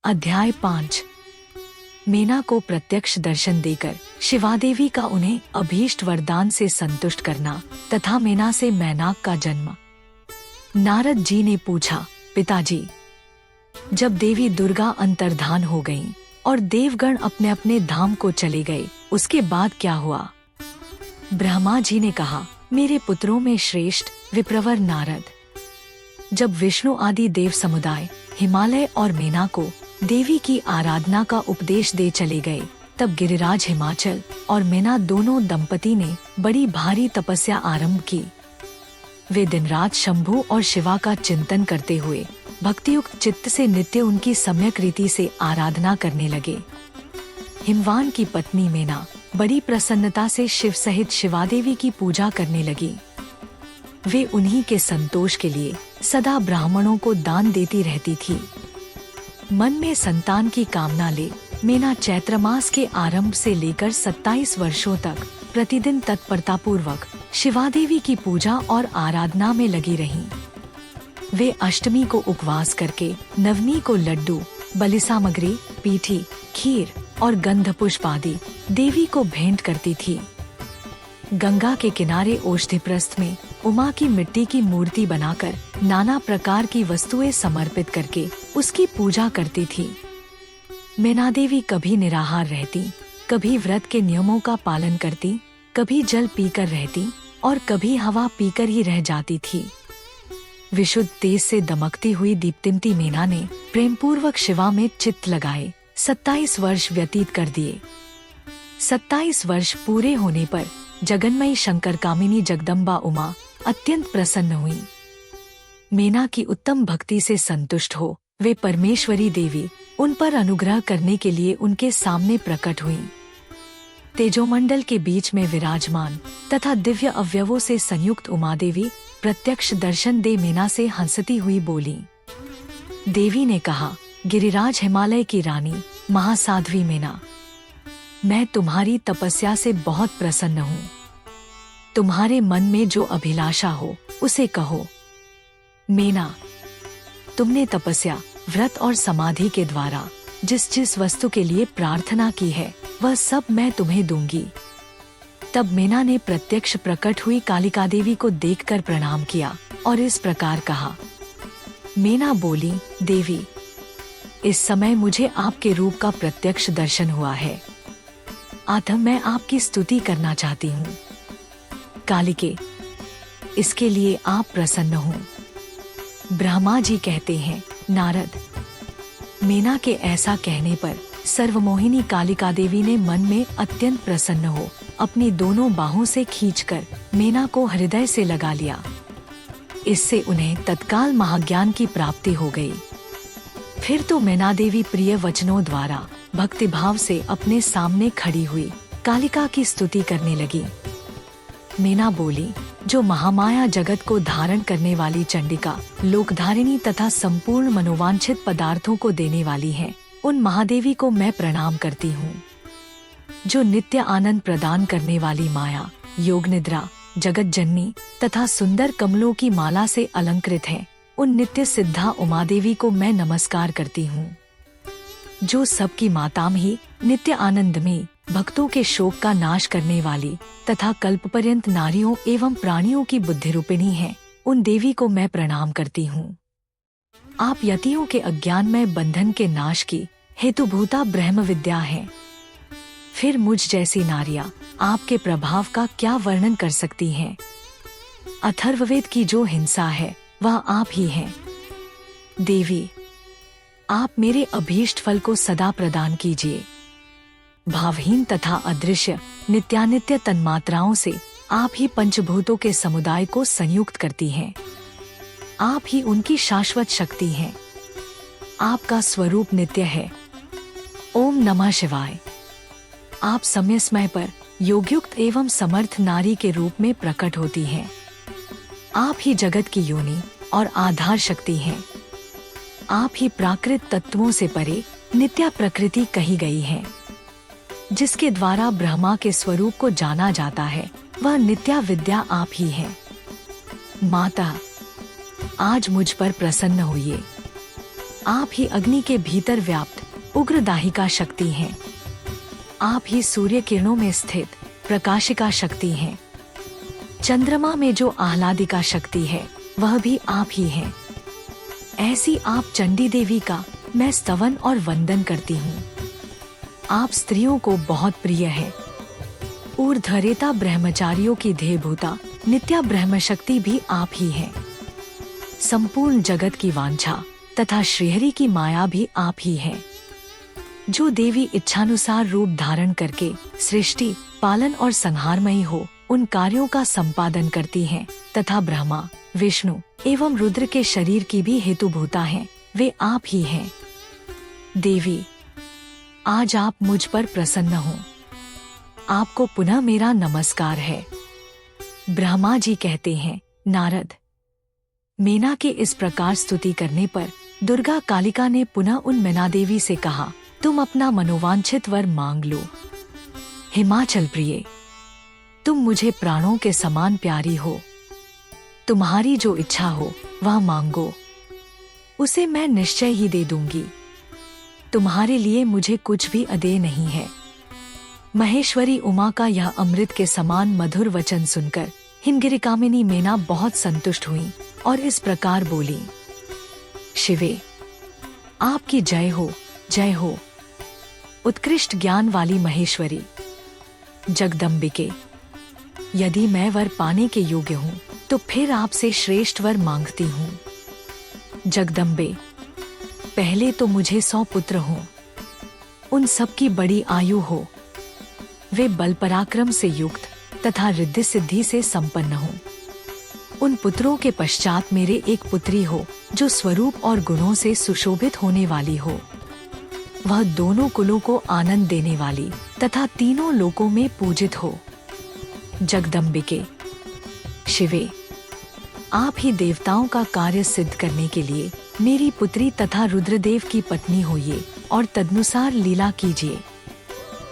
अध्याय 5। मीना को प्रत्यक्ष दर्शन देकर शिवादेवी का उन्हें अभीष्ट वरदान से संतुष्ट करना तथा मीना से मैनाक का जन्म। नारद जी ने पूछा, पिताजी, जब देवी दुर्गा अंतर्धान हो गईं और देवगण अपने अपने धाम को चले गए, उसके बाद क्या हुआ? ब्रह्मा जी ने कहा, मेरे पुत्रों में श्रेष्ठ विप्रवर नारद, जब विष्णु आदि देव समुदाय हिमालय और मीना को देवी की आराधना का उपदेश दे चले गए, तब गिरिराज हिमाचल और मीना दोनों दंपति ने बड़ी भारी तपस्या आरंभ की। वे दिन रात शंभु और शिवा का चिंतन करते हुए भक्तियुक्त चित्त से नित्य उनकी सम्यक रीति से आराधना करने लगे। हिमवान की पत्नी मीना बड़ी प्रसन्नता से शिव सहित शिवादेवी की पूजा करने लगी। वे उन्हीं के संतोष के लिए सदा ब्राह्मणों को दान देती रहती थी। मन में संतान की कामना ले मीना चैत्र मास के आरंभ से लेकर 27 वर्षों तक प्रतिदिन तत्परतापूर्वक शिवादेवी की पूजा और आराधना में लगी रहीं। वे अष्टमी को उपवास करके नवमी को लड्डू, बलि सामग्री, पीठी, खीर और गंध पुष्प आदि देवी को भेंट करती थी। गंगा के किनारे औषधिप्रस्थ में उमा की मिट्टी की मूर्ति बनाकर नाना प्रकार की वस्तुएं समर्पित करके उसकी पूजा करती थी। मीना देवी कभी निराहार रहती, कभी व्रत के नियमों का पालन करती, कभी जल पीकर रहती और कभी हवा पीकर ही रह जाती थी। विशुद्ध तेज से दमकती हुई दीप्तिमती मीना ने प्रेमपूर्वक शिवा में चित्त लगाए 27 वर्ष व्यतीत कर दिए। 27 वर्ष पूरे होने पर जगन्मयी शंकर कामिनी जगदम्बा उमा अत्यंत प्रसन्न हुई। मीना की उत्तम भक्ति से संतुष्ट हो वे परमेश्वरी देवी उन पर अनुग्रह करने के लिए उनके सामने प्रकट हुई। तेजोमंडल के बीच में विराजमान तथा दिव्य अवयवों से संयुक्त उमा देवी प्रत्यक्ष दर्शन दे मीना से हंसती हुई बोली। देवी ने कहा, गिरिराज हिमालय की रानी महासाध्वी मीना, मैं तुम्हारी तपस्या से बहुत प्रसन्न हूँ। तुम्हारे मन में जो अभिलाषा हो उसे कहो। मीना, तुमने तपस्या, व्रत और समाधि के द्वारा जिस जिस वस्तु के लिए प्रार्थना की है वह सब मैं तुम्हें दूंगी। तब मीना ने प्रत्यक्ष प्रकट हुई कालिका देवी को देखकर प्रणाम किया और इस प्रकार कहा। मीना बोली, देवी, इस समय मुझे आपके रूप का प्रत्यक्ष दर्शन हुआ है, अतः मैं आपकी स्तुति करना चाहती हूँ। कालिके, इसके लिए आप प्रसन्न हो। ब्रह्मा जी कहते हैं, नारद, मीना के ऐसा कहने पर सर्वमोहिनी कालिका देवी ने मन में अत्यंत प्रसन्न हो अपनी दोनों बाहों से खींचकर मीना को हृदय से लगा लिया। इससे उन्हें तत्काल महाज्ञान की प्राप्ति हो गई। फिर तो मीना देवी प्रिय वचनों द्वारा भक्तिभाव से अपने सामने खड़ी हुई कालिका की स्तुति करने लगी। मीना बोली, जो महामाया जगत को धारण करने वाली चंडिका, लोकधारिणी तथा संपूर्ण मनोवांछित पदार्थों को देने वाली है, उन महादेवी को मैं प्रणाम करती हूँ। जो नित्य आनंद प्रदान करने वाली माया, योग निद्रा, जगत जननी तथा सुंदर कमलों की माला से अलंकृत है, उन नित्य सिद्धा उमा देवी को मैं नमस्कार करती हूँ। जो सबकी मातामही, नित्य आनंद में भक्तों के शोक का नाश करने वाली तथा कल्पपर्यंत नारियों एवं प्राणियों की बुद्धि रूपिणी है, उन देवी को मैं प्रणाम करती हूँ। आप यतियों के अज्ञानमय बंधन के नाश की हेतुभूता ब्रह्म विद्या है। फिर मुझ जैसी नारियां आपके प्रभाव का क्या वर्णन कर सकती हैं? अथर्ववेद की जो हिंसा है वह आप ही हैं। देवी, आप मेरे अभीष्ट फल को सदा प्रदान कीजिए। भावहीन तथा अदृश्य नित्यानित्य तन्मात्राओं से आप ही पंचभूतों के समुदाय को संयुक्त करती हैं। आप ही उनकी शाश्वत शक्ति हैं। आपका स्वरूप नित्य है। ओम नमः शिवाय। आप समय समय पर योगयुक्त एवं समर्थ नारी के रूप में प्रकट होती हैं। आप ही जगत की योनि और आधार शक्ति हैं। आप ही प्राकृत तत्वों से परे नित्या प्रकृति कही गई है। जिसके द्वारा ब्रह्मा के स्वरूप को जाना जाता है, वह नित्या विद्या आप ही है। माता, आज मुझ पर प्रसन्न होइए। आप ही अग्नि के भीतर व्याप्त उग्र दाहिका शक्ति हैं। आप ही सूर्य किरणों में स्थित प्रकाशिका शक्ति हैं। चंद्रमा में जो आह्लादिका शक्ति है वह भी आप ही हैं। ऐसी आप चंडी देवी का मैं स्तवन और वंदन करती हूँ। आप स्त्रियों को बहुत प्रिय है। ऊर्ध्वरेता ब्रह्मचारियों की ध्येयभूता नित्या ब्रह्म शक्ति भी आप ही हैं। संपूर्ण जगत की वांछा तथा श्रीहरि की माया भी आप ही हैं। जो देवी इच्छानुसार रूप धारण करके सृष्टि पालन और संहारमयी हो उन कार्यों का संपादन करती हैं तथा ब्रह्मा विष्णु एवं रुद्र के शरीर की भी हेतुभूता हैं, वे आप ही हैं। देवी, आज आप मुझ पर प्रसन्न हो। आपको पुनः मेरा नमस्कार है। ब्रह्मा जी कहते हैं, नारद, मीना के इस प्रकार स्तुति करने पर दुर्गा कालिका ने पुनः उन मीना देवी से कहा, तुम अपना मनोवांछित वर मांग लो। हिमाचल प्रिय, तुम मुझे प्राणों के समान प्यारी हो। तुम्हारी जो इच्छा हो वह मांगो, उसे मैं निश्चय ही दे दूंगी। तुम्हारे लिए मुझे कुछ भी अदेय नहीं है। महेश्वरी उमा का यह अमृत के समान मधुर वचन सुनकर हिमगिरिकामिनी मीना बहुत संतुष्ट हुई और इस प्रकार बोली, शिवे, आपकी जय हो, जय हो। उत्कृष्ट ज्ञान वाली महेश्वरी, जगदम्बिके, यदि मैं वर पाने के योग्य हूँ तो फिर आपसे श्रेष्ठ वर मांगती हूँ। जगदम्बे, पहले तो मुझे 100 पुत्र हों, उन सब की बड़ी आयु हो, वे बल पराक्रम से युक्त तथा रिद्धि सिद्धि से संपन्न हो। उन पुत्रों के पश्चात मेरे एक पुत्री हो जो स्वरूप और गुणों से सुशोभित होने वाली हो। वह दोनों कुलों को आनंद देने वाली तथा तीनों लोकों में पूजित हो। जगदम्बिके, शिवे, आप ही देवताओं का कार्य सिद्ध करने के लिए मेरी पुत्री तथा रुद्रदेव की पत्नी होइए और तदनुसार लीला कीजिए।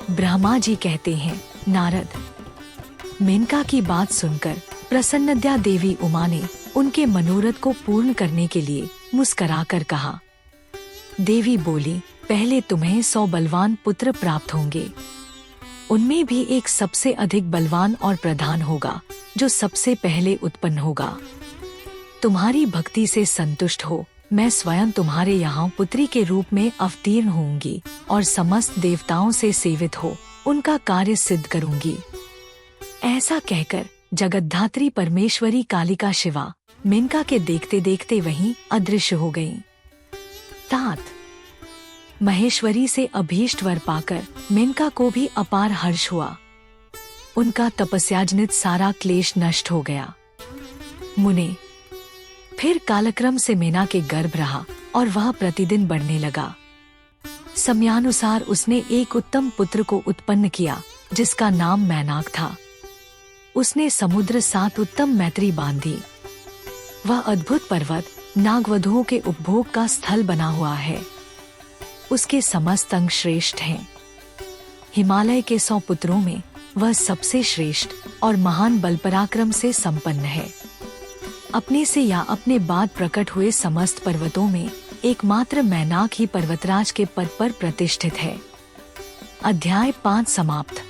ब्रह्मा जी कहते हैं, नारद, मेनका की बात सुनकर प्रसन्नद्या देवी उमा ने उनके मनोरथ को पूर्ण करने के लिए मुस्कुराकर कहा। देवी बोली, पहले तुम्हें 100 बलवान पुत्र प्राप्त होंगे। उनमें भी एक सबसे अधिक बलवान और प्रधान होगा जो सबसे पहले उत्पन्न होगा। तुम्हारी भक्ति से संतुष्ट हो मैं स्वयं तुम्हारे यहाँ पुत्री के रूप में अवतीर्ण होंगी और समस्त देवताओं से सेवित हो उनका कार्य सिद्ध करूंगी। ऐसा कहकर जगतधात्री परमेश्वरी कालिका शिवा मेनका के देखते देखते वहीं अदृश्य हो गईं। तात, महेश्वरी से अभीष्ट वर पाकर मेनका को भी अपार हर्ष हुआ। उनका तपस्याजनित सारा क्लेश नष्ट हो गया। मुने, फिर कालक्रम से मीना के गर्भ रहा और वह प्रतिदिन बढ़ने लगा। समयानुसार उसने एक उत्तम पुत्र को उत्पन्न किया जिसका नाम मैनाक था। उसने समुद्र साथ उत्तम मैत्री बांधी। वह अद्भुत पर्वत नागवधुओं के उपभोग का स्थल बना हुआ है। उसके समस्त अंग श्रेष्ठ हैं। हिमालय के 100 पुत्रों में वह सबसे श्रेष्ठ और महान बल पराक्रम से संपन्न है। अपने से या अपने बाद प्रकट हुए समस्त पर्वतों में एकमात्र मैनाक ही पर्वतराज के पद पर प्रतिष्ठित है। अध्याय 5 समाप्त।